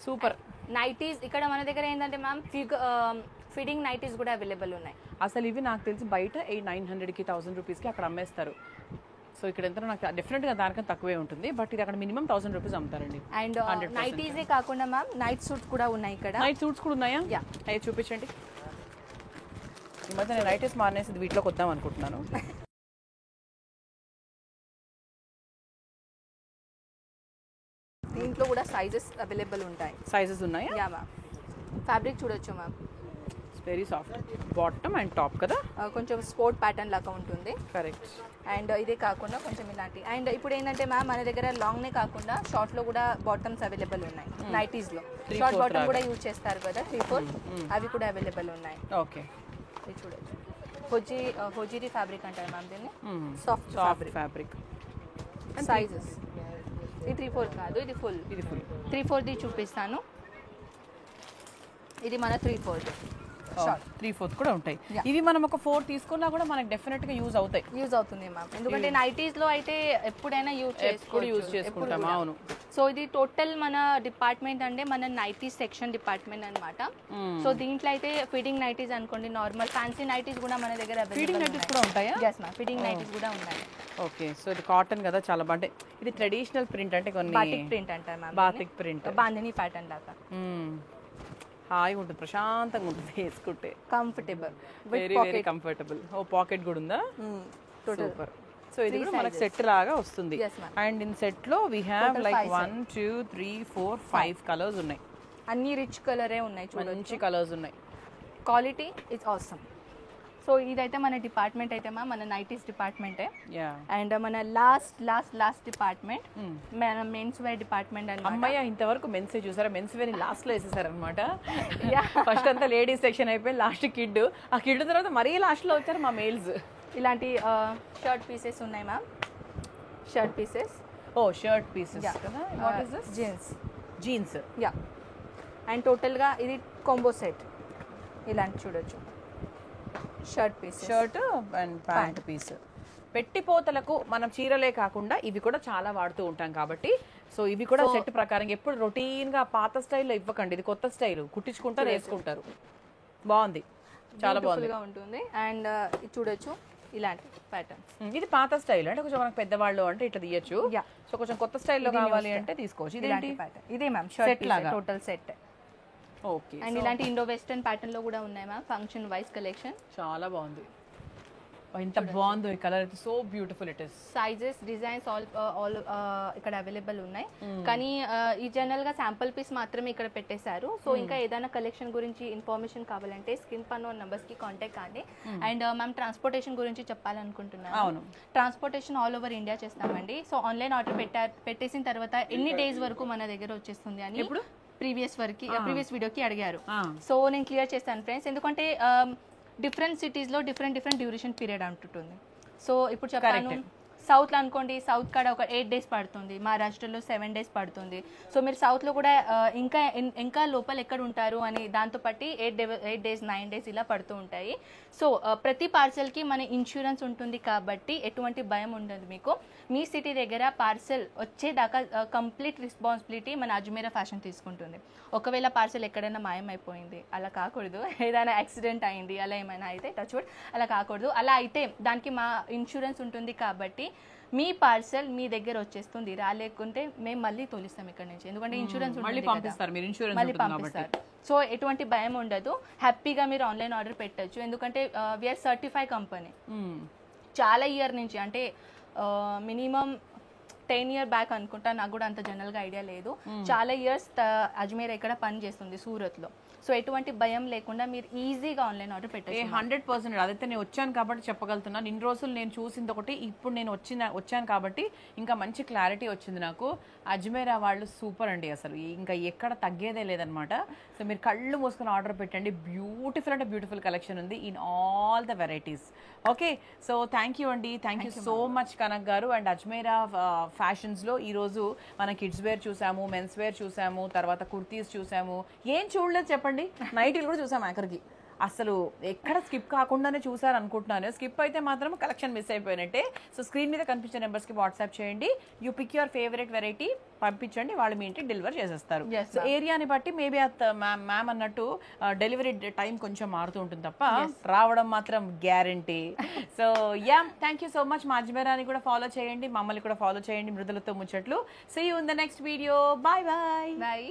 super. నైటీస్ ఇక్కడ మన దగ్గర ఏంటంటే మ్యామ్ ఫిట్టింగ్ నైటీస్ కూడా అవైలబుల్ ఉన్నాయి. అసలు ఇవి నాకు తెలిసి బయట 900కి 1000 రూపీస్కి అక్కడ అమ్మేస్తారు. సో ఇక్కడ ఎంత నాకు డెఫినెట్గా దానికన్నా తక్కువే ఉంటుంది, బట్ ఇది అక్కడ మినిమం 1000 రూపీస్ అమ్ముతారండి. అండ్ నైటీసే కాకుండా మ్యామ్ నైట్ సూట్స్ కూడా ఉన్నాయి ఇక్కడ. నైట్ సూట్స్ కూడా ఉన్నాయా? అవి చూపించండి. ఈ మధ్య నేను నైటీస్ మానేసి వీటిలోకి వద్దాం అనుకుంటున్నాను. దీంట్లో కూడా సైజెస్ అవైలబుల్ ఉంటాయి. సైజెస్ ఉన్నాయా? Yeah ma'am. ఫ్యాబ్రిక్ చూడొచ్చు ma'am, very soft. Bottom and top కదా, కొంచెం స్పోర్ట్ ప్యాటర్న్ లాగా ఉంటుంది. కరెక్ట్. అండ్ ఇదే కాకుండా కొంచెం ఇలాంటి. అండ్ ఇప్పుడు ఏంటంటే మ్యామ్ మన దగ్గర లాంగ్నే కాకుండా షార్ట్లో కూడా బాటమ్స్ అవైలబుల్ ఉన్నాయి. నైటీస్లో షార్ట్ బాటమ్ కూడా యూజ్ చేస్తారు కదా, 3/4, అవి కూడా అవైలబుల్ ఉన్నాయి. ఓకే, ఇది చూడొచ్చు. హోజీరీ ఫ్యాబ్రిక్ అంటారు మ్యామ్ దీన్ని. Soft fabric. సైజెస్ ఇది 3/4 కాదు, ఇది ఫుల్. 3/4ది చూపిస్తాను. ఇది మన 3/4. 3/4 కూడా ఉంటాయి. ఇవి మనం ఒక 4 తీసుకున్నా కూడా మనకి డెఫినెట్ గా యూజ్ అవుతుంది మ్యామ్. ఎందుకంటే నైటీస్ లో అయితే ఎప్పుడైనా యూజ్ చేసుకుంటాం. అవును. సో ఇది టోటల్ మన డిపార్ట్మెంట్ అంటే మన నైటీస్ సెక్షన్ డిపార్ట్మెంట్ అన్నమాట. సో దీంట్లో అయితే ఫిట్టింగ్ నైటీస్ అనుకోండి, నార్మల్ ఫ్యాన్సీ నైటీస్ కూడా మన దగ్గర ఫిట్టింగ్ నైటీస్ కూడా ఉంటాయా? ఎస్ మ్యామ్, ఫిట్టింగ్ నైటీస్ కూడా ఉన్నాయి. ఓకే, సో ఇది కాటన్ కదా, చాలా బాగుంటాయి. ఇది ట్రెడిషనల్ ప్రింట్ అంటే కొన్ని బాతిక్ ప్రింట్ అంటారు మ్యామ్. బాతిక్ ప్రింట్, బాందిని ప్యాటర్న్ లాగా. హాయిగా ఉంటుంది, ప్రశాంతంగా ఉంటుంది వేసుకుంటే. Comfortable, very comfortable. Oh pocket కూడా ఉందా? సూపర్. సో ఇది కూడా మనకు సెట్ లాగా వస్తుంది. అండ్ ఇన్ సెట్ లో వి హావ్ లైక్ 1 2 3 4 5 కలర్స్ ఉన్నాయి. అన్ని రిచ్ కలరే ఉన్నాయి, మంచి కలర్స్ ఉన్నాయి. Quality it's awesome. సో ఇదైతే మన డిపార్ట్మెంట్ అయితే మన నైటీస్ డిపార్ట్మెంటే. అండ్ మన లాస్ట్ డిపార్ట్మెంట్ మన మెన్స్ వేర్ డిపార్ట్మెంట్ అన్నమాట. అమ్మాయి ఇంతవరకు మెన్స్ చూసారా? మెన్స్ వేర్ లాస్ట్ లో వేసేసారు అనమాట. ఫస్ట్ అంతా లేడీస్ సెక్షన్ అయిపోయి లాస్ట్ కిడ్, ఆ కిడ్ తర్వాత మరీ లాస్ట్ లో వచ్చారు మా మేల్స్. ఇలాంటి షర్ట్ పీసెస్ ఉన్నాయి ma'am. Shirt pieces. Oh shirt pieces కదా. What is this? Jeans. Yeah. And total గా ఇది కాంబో సెట్. ఇలాంటి చూడొచ్చు. Shirt piece. Shirt and pant piece. పెట్టిపోతలకు మనం చీరలే కాకుండా ఇవి కూడా చాలా వాడుతూ ఉంటాం కాబట్టి సో ఇవి కూడా సెట్ ప్రకారం ఎప్పుడు రొటీన్ గా పాత స్టైల్లో ఇవ్వకండి, ఇది కొత్త స్టైల్, కుట్టించుకుంటారు వేసుకుంటారు. బాగుంది, చాలా బాగుంది ఉంటుంది. అండ్ ఇది చూడొచ్చు ఇలాంటి ప్యాటర్న్స్. ఇది పాత స్టైల్ అంటే కొంచెం మనకు పెద్దవాళ్ళు అంటే ఇట్లా తీయచ్చు. సో కొంచెం కొత్త స్టైల్లో కావాలి అంటే తీసుకోవచ్చు. ఇదేంటి ప్యాటర్న్? ఇదే మ్యామ్ షర్ట్ లాగా టోటల్ సెట్. ఓకే. అండ్ ఇలాంటి ఇండో వెస్టర్న్ ప్యాటర్న్ లో కూడా ఉన్నాయి మ్యామ్, ఫంక్షన్ వైస్ కలెక్షన్. చాలా బాగుంది, ఎంత బాగుందో ఈ కలర్ అయితే, so beautiful it is. Sizes designs all ఇక్కడ అవైలబుల్ ఉన్నాయి. కానీ ఈ జనరల్ గా శాంపుల్ పీస్ మాత్రమే ఇక్కడ పెట్టేశారు. సో ఇంకా ఏదైనా కలెక్షన్ గురించి ఇన్ఫర్మేషన్ కావాలంటే స్క్రీన్ పైన నంబర్స్ కి కాంటాక్ట్ కాండి. అండ్ మ్యామ్ ట్రాన్స్పోర్టేషన్ గురించి చెప్పాలనుకుంటున్నాను. అవును, ట్రాన్స్పోర్టేషన్ ఆల్ ఓవర్ ఇండియా చేస్తామండి. సో ఆన్లైన్ ఆర్డర్ పెట్టేసిన తర్వాత ఎన్ని డేస్ వరకు మన దగ్గర వచ్చేస్తుంది అని ఇప్పుడు ప్రీవియస్ వీడియోకి అడిగారు. సో నేను క్లియర్ చేస్తాను ఫ్రెండ్స్, ఎందుకంటే డిఫరెంట్ సిటీస్లో డిఫరెంట్ డ్యూరేషన్ పీరియడ్ అంటుంటుంది. సో ఇప్పుడు చెప్పాను, సౌత్లో అనుకోండి, సౌత్ కాడ ఒక 8 days పడుతుంది, మహారాష్ట్రలో 7 days పడుతుంది. సో మీరు సౌత్లో కూడా ఇంకా లోపల ఎక్కడ ఉంటారు అని దాంతో బట్టి 8 days 9 days ఇలా పడుతూ ఉంటాయి. సో ప్రతి పార్సెల్కి మన ఇన్సూరెన్స్ ఉంటుంది కాబట్టి ఎటువంటి భయం ఉండదు మీకు. మీ సిటీ దగ్గర పార్సెల్ వచ్చేదాకా కంప్లీట్ రెస్పాన్సిబిలిటీ మన అజ్మీరా ఫ్యాషన్ తీసుకుంటుంది. ఒకవేళ పార్సెల్ ఎక్కడైనా మాయమైపోయింది, అలా కాకూడదు. ఏదైనా యాక్సిడెంట్ అయింది, అలా ఏమైనా అయితే టచ్ వుడ్, అలా కాకూడదు. అలా అయితే దానికి మా ఇన్సూరెన్స్ ఉంటుంది కాబట్టి మీ పార్సెల్ మీ దగ్గర వచ్చేస్తుంది. రాలేకుంటే మేము మళ్ళీ తోలిస్తాం ఇక్కడ నుంచి, ఎందుకంటే ఇన్సూరెన్స్ మళ్ళీ పంపిస్తారు. సో ఎటువంటి భయం ఉండదు, హ్యాపీగా మీరు ఆన్లైన్ ఆర్డర్ పెట్టచ్చు. ఎందుకంటే వీఆర్ సర్టిఫైడ్ కంపెనీ. చాలా ఇయర్ నుంచి, అంటే మినిమం 10 years బ్యాక్ అనుకుంటా, నాకు కూడా అంత జనరల్గా ఐడియా లేదు. చాలా ఇయర్స్ అజ్మీర్ ఇక్కడ పని చేస్తుంది సూరత్లో. సో ఎటువంటి భయం లేకుండా మీరు ఈజీగా ఆన్లైన్ ఆర్డర్ పెట్టండి. 100%. అదైతే నేను వచ్చాను కాబట్టి చెప్పగలుగుతున్నాను. ఇన్ని రోజులు నేను చూసింది ఒకటి, ఇప్పుడు నేను వచ్చాను కాబట్టి ఇంకా మంచి క్లారిటీ వచ్చింది నాకు. అజ్మీరా వాళ్ళు సూపర్ అండి, అసలు ఇంకా ఎక్కడ తగ్గేదే లేదనమాట. సో మీరు కళ్ళు మూసుకొని ఆర్డర్ పెట్టండి. బ్యూటిఫుల్ అంటే బ్యూటిఫుల్ కలెక్షన్ ఉంది in all the varieties. Okay, so thank you అండి, thank you so much Kanak గారు. అండ్ అజ్మీరా ఫ్యాషన్స్లో ఈరోజు మనం కిడ్స్ వేర్ చూసాము, మెన్స్ వేర్ చూసాము, తర్వాత కుర్తీస్ చూసాము. ఏం చూడలేదు చెప్పండి, నైటీలు కూడా చూసాము ఆఖరికి. అసలు ఎక్కడ స్కిప్ కాకుండానే చూసారు అనుకుంటున్నాను. స్కిప్ అయితే మాత్రం కలెక్షన్ మిస్ అయిపోయినట్టే. సో స్క్రీన్ మీద కనిపించే నెంబర్స్కి వాట్సాప్ చేయండి, you pick your favourite variety పంపించండి, వాళ్ళు మీ ఇంటికి డెలివర్ చేసేస్తారు. సో ఏరియాని బట్టి మేబీ మ్యామ్ అన్నట్టు డెలివరీ టైం కొంచెం మారుతూ ఉంటుంది తప్ప రావడం మాత్రం guarantee. So yeah, thank you so much. మా అజ్మీరాని కూడా ఫాలో చేయండి, మమ్మల్ని కూడా ఫాలో చేయండి, మృదులతో ముచ్చట్లు. See you in the next video. Bye bye.